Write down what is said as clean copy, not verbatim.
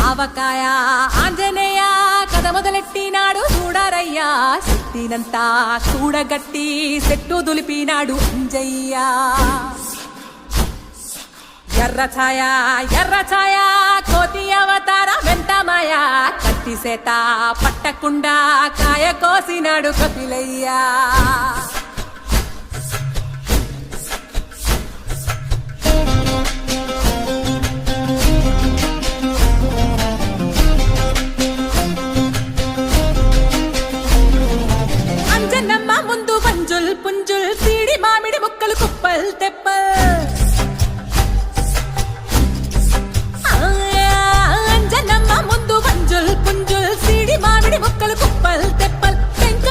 ఆవకాయ ఆంజనేయ కథ మొదలెట్టినాడు చూడరయ్యా శక్తినంతా చూడగట్టి చెట్టు దులిపినాడు అంజయ్య ఎర్ర ఛాయ కోతి అవతార వెంటమాయ కత్తి సేత పట్టకుండా కాయ కోసినాడు కపిలయ్యా అంజన్నమ్మ ముందు వంజుల్ పుంజుల్ సీడి మామిడి ముక్కలు కుప్పల్ తెప్పల్